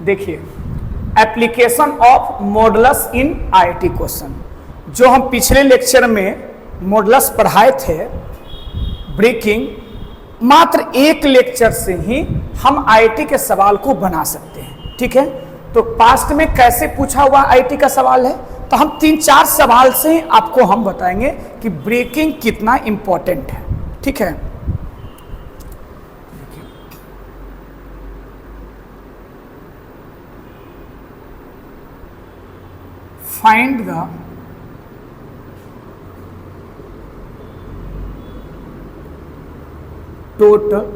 देखिए, application of modulus in IIT question, जो हम पिछले लेक्चर में मॉडुलस पढ़ाए थे ब्रेकिंग, मात्र एक लेक्चर से ही हम आईआईटी के सवाल को बना सकते हैं। ठीक है, तो पास्ट में कैसे पूछा हुआ आईआईटी का सवाल है, तो हम 3-4 सवाल से आपको हम बताएंगे कि ब्रेकिंग कितना इंपॉर्टेंट है। ठीक है, फाइंड द टोटल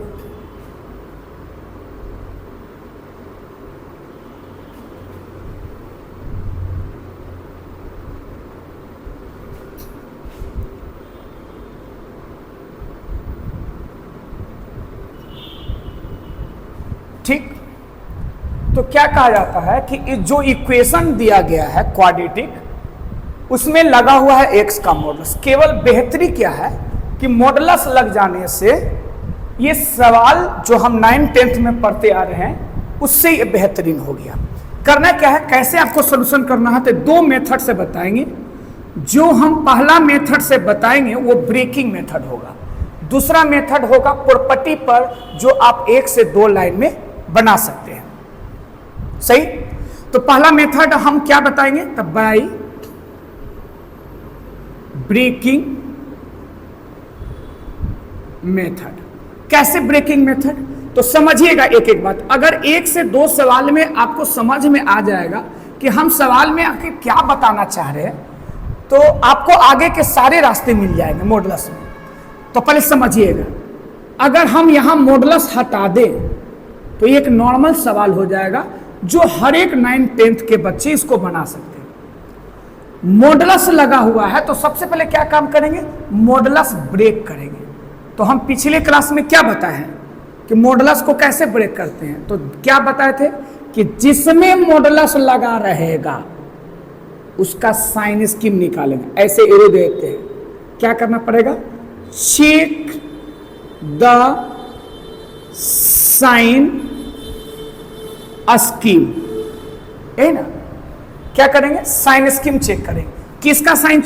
ठीक। तो क्या कहा जाता है कि जो इक्वेशन दिया गया है क्वाड्रेटिक, उसमें लगा हुआ है एक्स का मॉडुलस। केवल बेहतरी क्या है कि मॉडुलस लग जाने से ये सवाल जो हम 9th-10th में पढ़ते आ रहे हैं उससे ये बेहतरीन हो गया। करना क्या है, कैसे आपको सोल्यूशन करना है, तो 2 मेथड से बताएंगे। जो हम पहला मेथड से बताएंगे वो ब्रेकिंग मेथड होगा, दूसरा मेथड होगा प्रॉपर्टी पर, जो आप 1 से 2 लाइन में बना सकते हैं। सही, तो पहला मेथड हम क्या बताएंगे, तब बाय ब्रेकिंग मेथड। कैसे ब्रेकिंग मेथड, तो समझिएगा एक एक बात। अगर 1 से 2 सवाल में आपको समझ में आ जाएगा कि हम सवाल में आके क्या बताना चाह रहे हैं, तो आपको आगे के सारे रास्ते मिल जाएंगे मॉडुलस में। तो पहले समझिएगा, अगर हम यहां मॉडुलस हटा दें तो एक नॉर्मल सवाल हो जाएगा जो हर एक 9th-10th के बच्चे इसको बना सकते हैं। मॉडुलस लगा हुआ है तो सबसे पहले क्या काम करेंगे, मॉडुलस ब्रेक करेंगे। तो हम पिछले क्लास में क्या बताए हैं कि मॉडुलस को कैसे ब्रेक करते हैं, तो क्या बताए थे कि जिसमें मॉडुलस लगा रहेगा उसका साइन स्कीम निकालेंगे। ऐसे एरो देते हैं, क्या करना पड़ेगा, चेक द साइन स्कीम, है ना। क्या करेंगे, साइन स्कीम चेक करेंगे। किसका साइन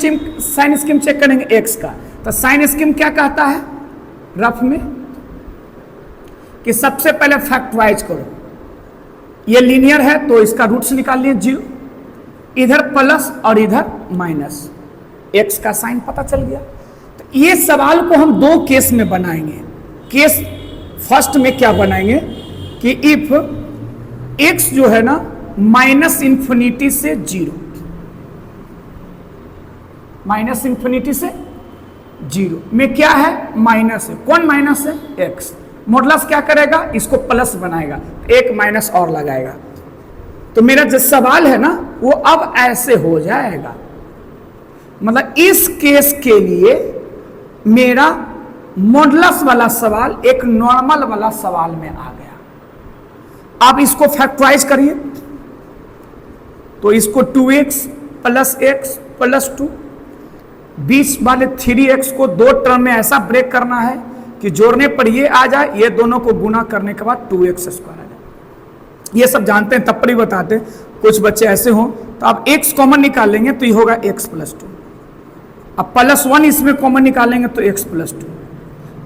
स्कीम चेक करेंगे, एक्स का। तो साइन स्कीम क्या कहता है रफ में, कि सबसे पहले फैक्टराइज करो, ये लीनियर है तो इसका रूट्स निकाल लिए 0, इधर प्लस और इधर माइनस, एक्स का साइन पता चल गया। तो ये सवाल को हम 2 केस में बनाएंगे। केस फर्स्ट में क्या बनाएंगे कि इफ एक्स जो है ना -∞ से 0, -∞ से 0 में क्या है, माइनस है। कौन माइनस है, एक्स। मॉडुलस क्या करेगा, इसको प्लस बनाएगा, एक माइनस और लगाएगा। तो मेरा जो सवाल है ना वो अब ऐसे हो जाएगा, मतलब इस केस के लिए मेरा मॉडुलस वाला सवाल एक नॉर्मल वाला सवाल में आ गया। आप इसको फैक्टराइज करिए, तो इसको 2x + x + 2, बीच वाले 3x को 2 टर्म में ऐसा ब्रेक करना है कि जोड़ने पर ये आ जाए, ये दोनों को गुना करने के बाद 2x² आ जाए। ये सब जानते हैं, तब पर ही बताते हैं। कुछ बच्चे ऐसे हों तो आप x कॉमन निकाल लेंगे तो ये होगा x + 2, अब +1 इसमें कॉमन निकालेंगे तो x + 2।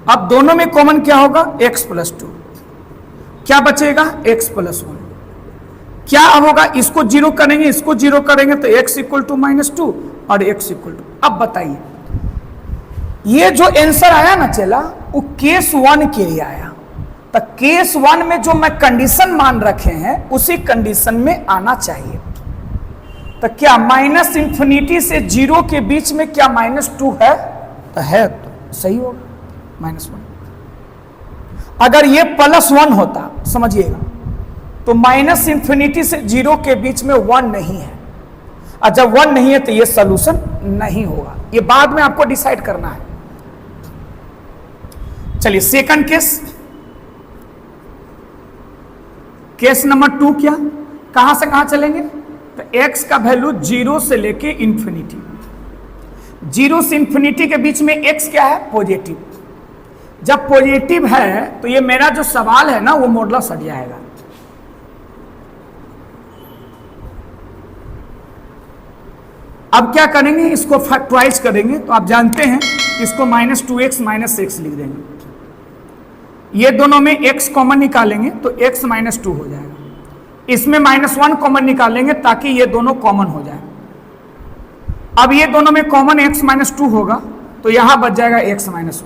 अब दोनों में कॉमन क्या होगा, x + 2, क्या बचेगा, x + 1। क्या अब होगा, इसको 0 करेंगे, इसको 0 करेंगे तो x = -2 और x = अब बताइए, ये जो आंसर आया ना चला, वो केस 1 के लिए आया। तो केस 1 में जो मैं कंडीशन मान रखे हैं उसी कंडीशन में आना चाहिए। तो क्या -∞ से 0 के बीच में क्या -2 है, तो है, तो सही होगा -1। अगर ये +1 होता, समझिएगा, तो -∞ से 0 के बीच में 1 नहीं है, और जब 1 नहीं है तो ये सॉल्यूशन नहीं होगा। ये बाद में आपको डिसाइड करना है। चलिए सेकंड केस नंबर 2, क्या, कहां से कहां चलेंगे, तो x का वैल्यू 0 से लेके ∞, 0 से ∞ के बीच में x क्या है, पॉजिटिव। जब पॉजिटिव है तो ये मेरा जो सवाल है ना वो मॉडुलस हट जाएगा। अब क्या करेंगे, इसको फैक्टराइज करेंगे तो आप जानते हैं इसको -2x - x लिख देंगे। ये दोनों में x कॉमन निकालेंगे तो x - 2 हो जाएगा। इसमें -1 कॉमन निकालेंगे ताकि ये दोनों कॉमन हो जाए। अब ये दोनों में कॉमन x - 2 होगा तो यहां बच जाएगा x - 1।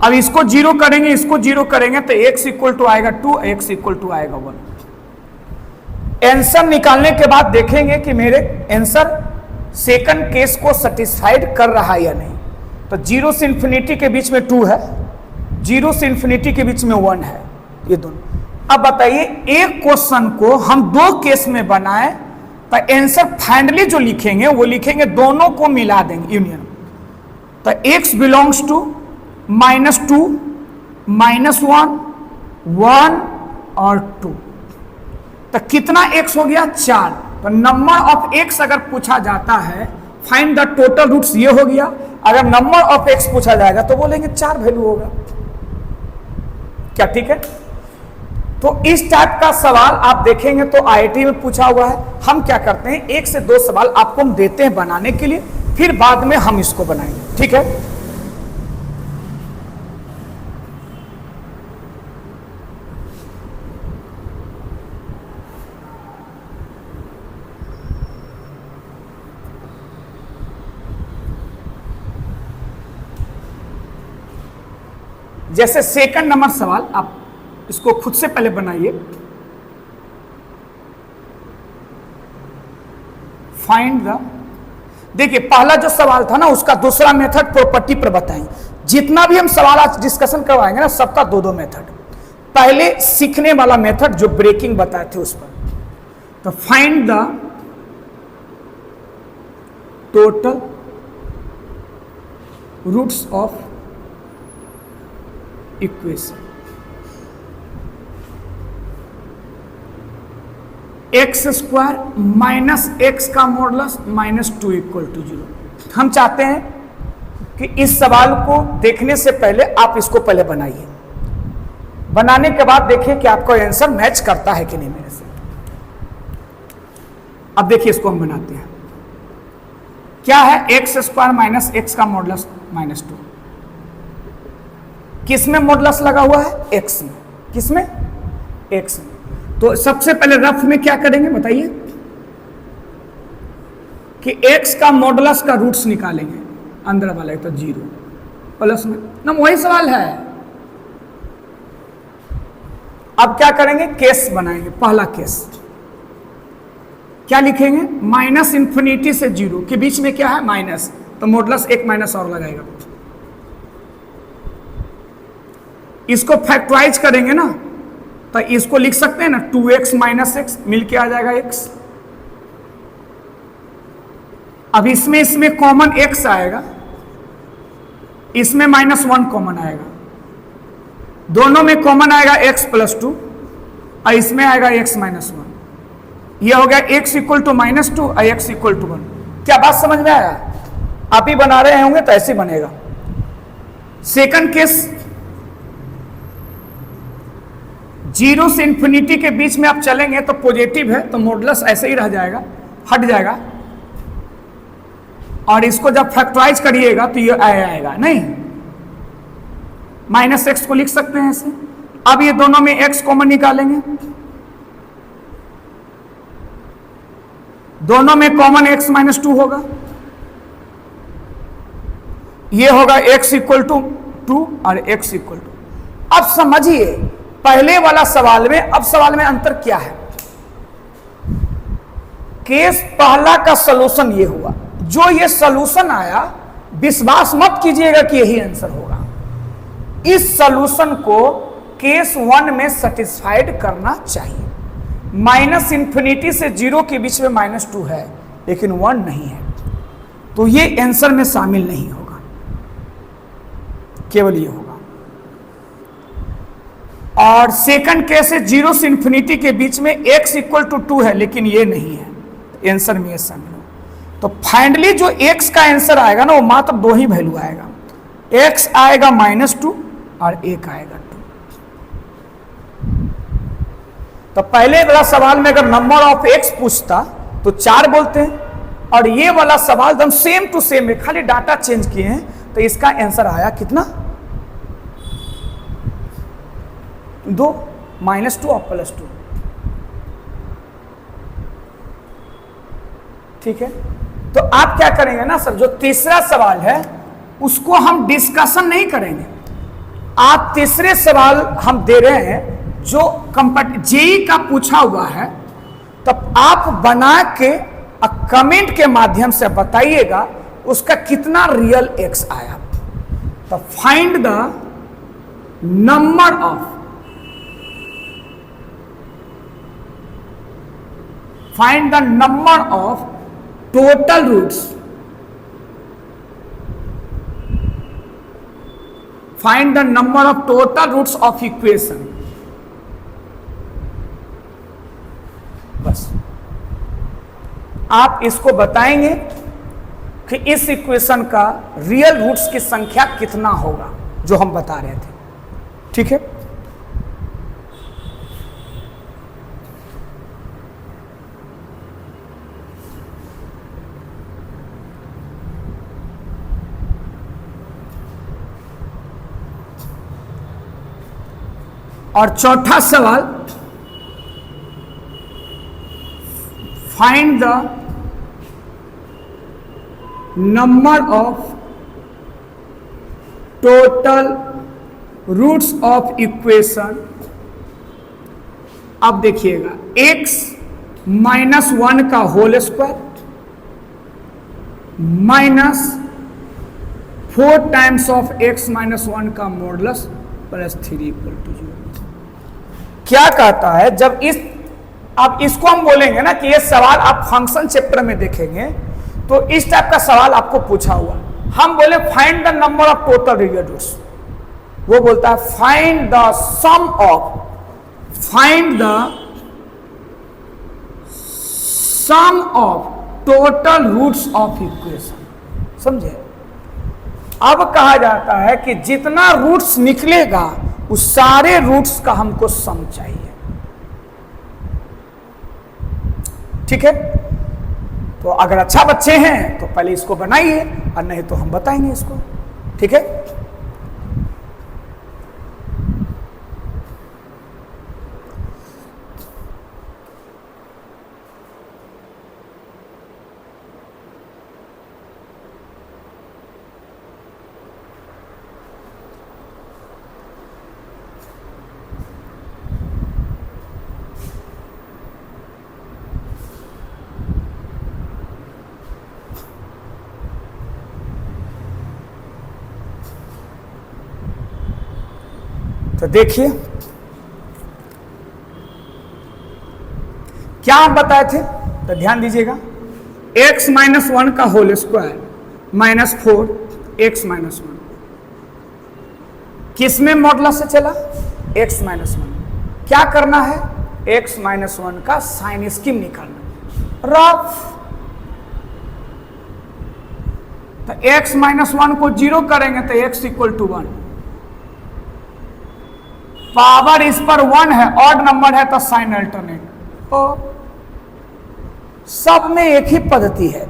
अब इसको जीरो करेंगे, इसको जीरो करेंगे तो x इक्वल टू आएगा 2, x इक्वल टू आएगा 1। आंसर निकालने के बाद देखेंगे कि मेरे आंसर सेकंड केस को सेटिस्फाइड कर रहा है या नहीं। तो 0 से इंफिनिटी के बीच में 2 है, 0 से इंफिनिटी के बीच में 1 है, ये दोनों। अब बताइए एक क्वेश्चन को हम दो केस में बनाए तो आंसर फाइनली जो लिखेंगे वो लिखेंगे दोनों को मिला देंगे, यूनियन। तो x बिलोंग्स टू -2, -1, 1 और 2। तो कितना x हो गया, 4। तो नंबर ऑफ x अगर पूछा जाता है, फाइंड द टोटल रूट्स, ये हो गया। अगर नंबर ऑफ x पूछा जाएगा तो बोलेंगे 4 वैल्यू होगा। क्या ठीक है? तो इस टाइप का सवाल आप देखेंगे तो आईआईटी में पूछा हुआ है। हम क्या करते हैं, 1 से 2 सवाल आपको हम देते हैं बनाने के लिए, फिर बाद में हम इसको बनाएंगे, ठीक है? जैसे सेकंड नंबर सवाल, आप इसको खुद से पहले बनाइए। फाइंड द, देखिए पहला जो सवाल था ना उसका दूसरा मेथड प्रॉपर्टी पर बताएं। जितना भी हम सवाल आज डिस्कशन करवाएंगे ना सबका 2-2 मेथड। पहले सीखने वाला मेथड जो ब्रेकिंग बताए थे उस पर। तो find the total roots of equation. x² - x का मॉडुलस -2 इक्वल टू 0। हम चाहते हैं कि इस सवाल को देखने से पहले आप इसको पहले बनाइए। बनाने के बाद देखिए कि आपका आंसर मैच करता है कि नहीं मेरे से। अब देखिए इसको हम बनाते हैं। क्या है, x² - x का मॉडुलस -2। किस में मॉडुलस लगा हुआ है, x में। किस में, x में। तो सबसे पहले रफ में क्या करेंगे बताइए कि x का मॉडुलस का रूट्स निकालेंगे। अंदर वाला तो 0 प्लस में ना, वही सवाल है। अब क्या करेंगे, केस बनाएंगे। पहला केस क्या लिखेंगे, -∞ से 0 के बीच में क्या है, माइनस। तो मॉडुलस एक माइनस और लगाएगा। इसको फैक्टराइज करेंगे ना तो इसको लिख सकते हैं ना 2x - x मिलके आ जाएगा x। अब इसमें कॉमन x आएगा, इसमें -1 कॉमन आएगा, दोनों में कॉमन आएगा x + 2 और इसमें आएगा x - 1। यह हो गया x इक्वल टू -2 और x इक्वल टू 1। क्या बात समझ में आया? आप ही बना रहे होंगे तो ऐसे बनेगा। सेकंड केस, 0 से इंफिनिटी के बीच में आप चलेंगे तो पॉजिटिव है तो मॉडुलस ऐसे ही रह जाएगा, हट जाएगा। और इसको जब फैक्टराइज करिएगा तो ये आएगा नहीं, -x को लिख सकते हैं ऐसे। अब ये दोनों में x कॉमन निकालेंगे, दोनों में कॉमन x - 2 होगा। ये होगा x इक्वल टू 2 और x इक्वल टू। अब समझिए पहले वाला सवाल में, अब सवाल में अंतर क्या है। केस पहला का सॉल्यूशन ये हुआ, जो ये सॉल्यूशन आया विश्वास मत कीजिएगा कि यही आंसर होगा। इस सॉल्यूशन को केस 1 में सेटिस्फाइड करना चाहिए। -∞ से 0 के बीच में -2 है लेकिन 1 नहीं है, तो ये आंसर में शामिल नहीं होगा, केवल ये होगा। और सेकंड केस है 0 से इंफिनिटी के बीच में x इक्वल टू 2 है लेकिन ये नहीं है, आंसर में ये शामिल हो। तो फाइनली जो x का आंसर आएगा ना वो मात्र 2 ही वैल्यू आएगा, x आएगा -2 और 1 आएगा 2। तो पहले वाला सवाल में अगर नंबर ऑफ x पूछता तो 4 बोलते हैं, और ये वाला सवाल एकदम सेम टू सेम है, खाली डाटा चेंज किए हैं। तो इसका आंसर आया कितना, 2 -2 और +2। ठीक है, तो आप क्या करेंगे ना सर, जो तीसरा सवाल है उसको हम डिस्कशन नहीं करेंगे। आप तीसरे सवाल हम दे रहे हैं जो जेई का पूछा हुआ है, तब आप बना के कमेंट के माध्यम से बताइएगा उसका कितना रियल एक्स आया। तो find the number of total roots, find the number of total roots of equation. बस आप इसको बताएंगे कि इस इक्वेशन का रियल रूट्स की संख्या कितना होगा जो हम बता रहे थे। ठीक है, और चौथा सवाल, find the number of total roots of equation. अब देखिएगा x -1 का whole square -4 times of x -1 का मॉडुलस +3 = 0। क्या कहता है, जब अब इसको हम बोलेंगे ना कि ये सवाल आप फंक्शन चैप्टर में देखेंगे तो इस टाइप का सवाल आपको पूछा हुआ, हम बोले find the number of total real roots, वो बोलता है find the sum of total roots of equation. समझे? अब कहा जाता है कि जितना रूट्स निकलेगा उस सारे रूट्स का हमको सम चाहिए। ठीक है, तो अगर अच्छा बच्चे हैं तो पहले इसको बनाइए, और नहीं तो हम बताएंगे इसको। ठीक है, तो देखिए क्या हम बताए थे, तो ध्यान दीजिएगा, x -1 का होल स्क्वायर -4 x -1 किस में मॉडुलस से चला, x -1। क्या करना है, x -1 का साइन स्कीम निकालना रफ। तो x -1 को 0 करेंगे तो x = 1, पावर इस पर 1 है, ऑड नंबर है तो साइन अल्टरनेट। तो सब में एक ही पद्धति है।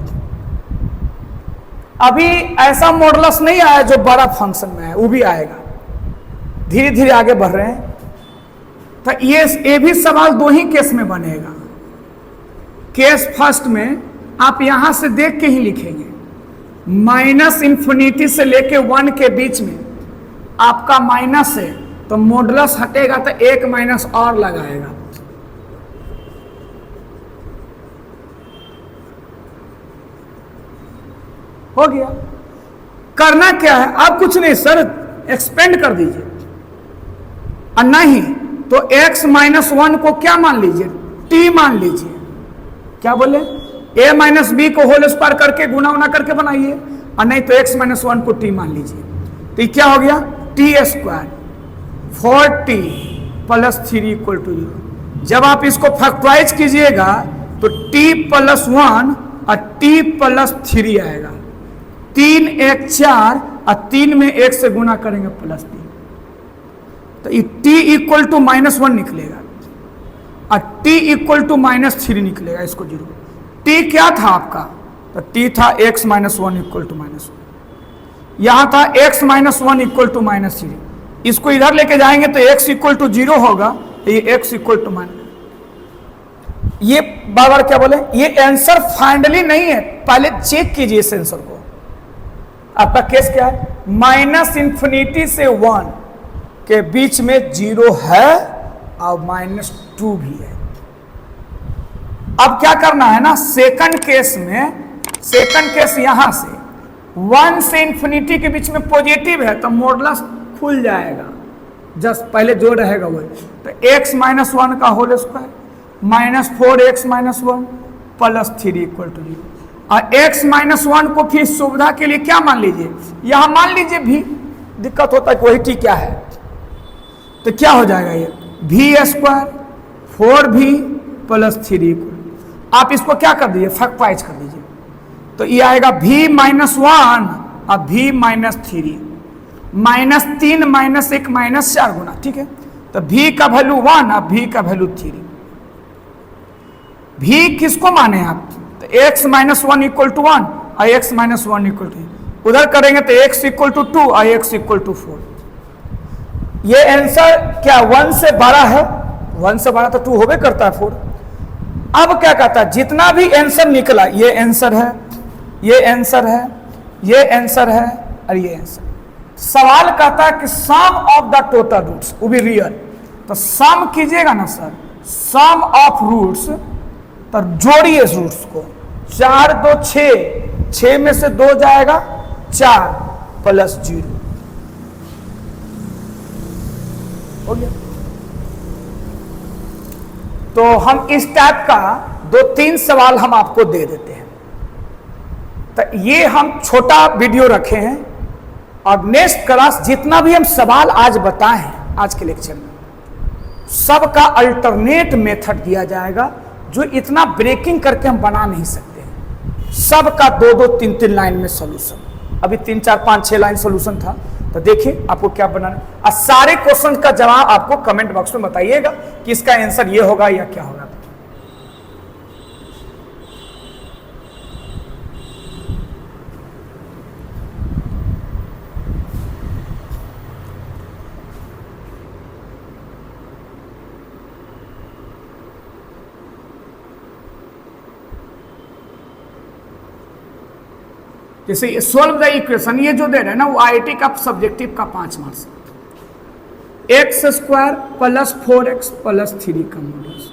अभी ऐसा मॉडुलस नहीं आया जो बड़ा फंक्शन में है, वो भी आएगा, धीरे धीरे आगे बढ़ रहे हैं। तो ये भी सवाल 2 ही केस में बनेगा। केस फर्स्ट में आप यहां से देख के ही लिखेंगे, -∞ से लेके 1 के बीच में आपका माइनस है, तो मॉडुलस हटेगा तो 1 माइनस और लगाएगा। हो गया। करना क्या है, आप कुछ नहीं सर, एक्सपेंड कर दीजिए, और नहीं तो x -1 को क्या मान लीजिए, t मान लीजिए। क्या बोले, a - b को होल स्क्वायर करके गुना करके बनाइए, और नहीं तो x -1 को t मान लीजिए। तो क्या हो गया, t² 4t + 3 = 0। जब आप इसको फैक्टराइज कीजिएगा तो t + 1 और t + 3 आएगा। 3 1 4 और 3 में 1 से गुना करेंगे +3, तो ये t = -1 निकलेगा, और t = -3 निकलेगा। इसको 0, t क्या था आपका तो टी था x minus one equal to minus one, यहां था x minus one equal to minus three, इसको इधर लेके जाएंगे तो x इक्वल टू जीरो होगा, ये x इक्वल टू माइनस, ये बार बार क्या बोले, ये आंसर फाइनली नहीं है, पहले चेक कीजिए इस आंसर को। आपका केस क्या है, माइनस इंफिनिटी से वन के बीच में जीरो है और माइनस टू भी है। अब क्या करना है ना, सेकंड केस में, सेकंड केस यहां से वन से इंफिनिटी के बीच में पॉजिटिव है तो मॉडुलस खुल जाएगा, जस्ट पहले जो रहेगा वही, तो एक्स माइनस वन का whole square minus four X minus one plus three equal to zero. और एक्स माइनस वन को फिर सुविधा के लिए क्या मान लीजिए, यहां मान लीजिए भी, दिक्कत होता है कि वही टी क्या है, तो क्या हो जाएगा ये भी स्क्वायर फोर भी प्लस थ्री इक्वल, आप इसको क्या कर दीजिए फैक्टराइज कर दीजिए, तो ये आएगा भी माइनस वन और भी माइनस थ्री, माइनस तीन माइनस एक माइनस चार गुना, ठीक है, तो भी का वैल्यू वन और भी का वैल्यू थ्री। भी किसको माने आप, तो X minus one equal to one और X minus one equal to, उधर करेंगे तो एक्स इक्वल टू टू और एक्स इक्वल टू फोर। ये आंसर क्या वन से बड़ा है, वन से बड़ा तो टू होबे करता है फोर। अब क्या कहता है, जितना भी आंसर निकला, ये आंसर है, ये आंसर है, ये आंसर है और ये आंसर, सवाल कहता है कि सम ऑफ द टोटल रूट्स, वो भी रियल, तो सम कीजिएगा ना सर, सम ऑफ रूट्स, तो जोड़िए रूट्स को, चार दो छः, छः में से दो जाएगा चार प्लस जीरो, हो गया। तो हम इस टाइप का दो तीन सवाल हम आपको दे देते हैं, तो ये हम छोटा वीडियो रखे हैं, और नेक्स्ट क्लास जितना भी हम सवाल आज बताए हैं आज के लेक्चर में, सबका अल्टरनेट मेथड दिया जाएगा, जो इतना ब्रेकिंग करके हम बना नहीं सकते हैं, सबका दो दो तीन तीन लाइन में सॉल्यूशन, अभी तीन चार पाँच छः लाइन सॉल्यूशन था, तो देखिए आपको क्या बनाना, और सारे क्वेश्चन का जवाब आपको कमेंट बॉक्स में बताइएगा कि इसका आंसर ये होगा या क्या होगा। जैसे सोल्व द इक्वेशन, ये जो दे रहे हैं ना वो आईआईटी का सब्जेक्टिव का 5 marks, x square plus 4x plus three का मॉडुलस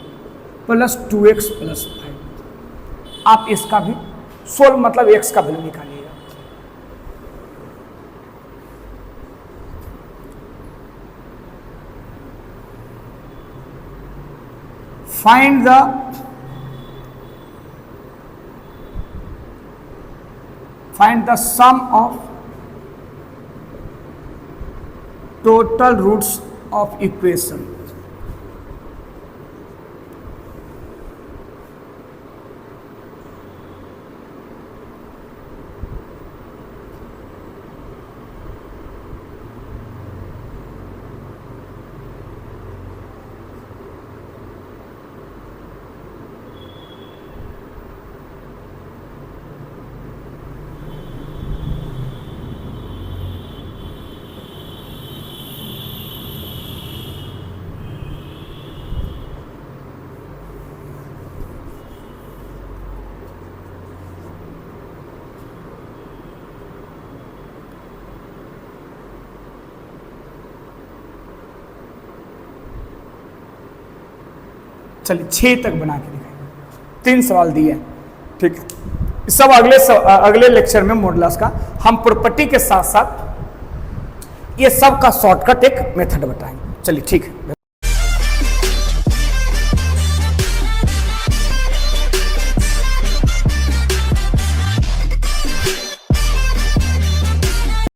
प्लस 2x प्लस 5, आप इसका भी सोल्व, मतलब x का value निकालिएगा। find the sum of total roots of equation। चलिए 6 तक बना के दिखाएंगे, 3 सवाल दिए, ठीक है। सब अगले लेक्चर में मॉडुलस का हम प्रॉपर्टी के साथ साथ ये सब का शॉर्टकट एक मेथड बताएंगे। चलिए ठीक है।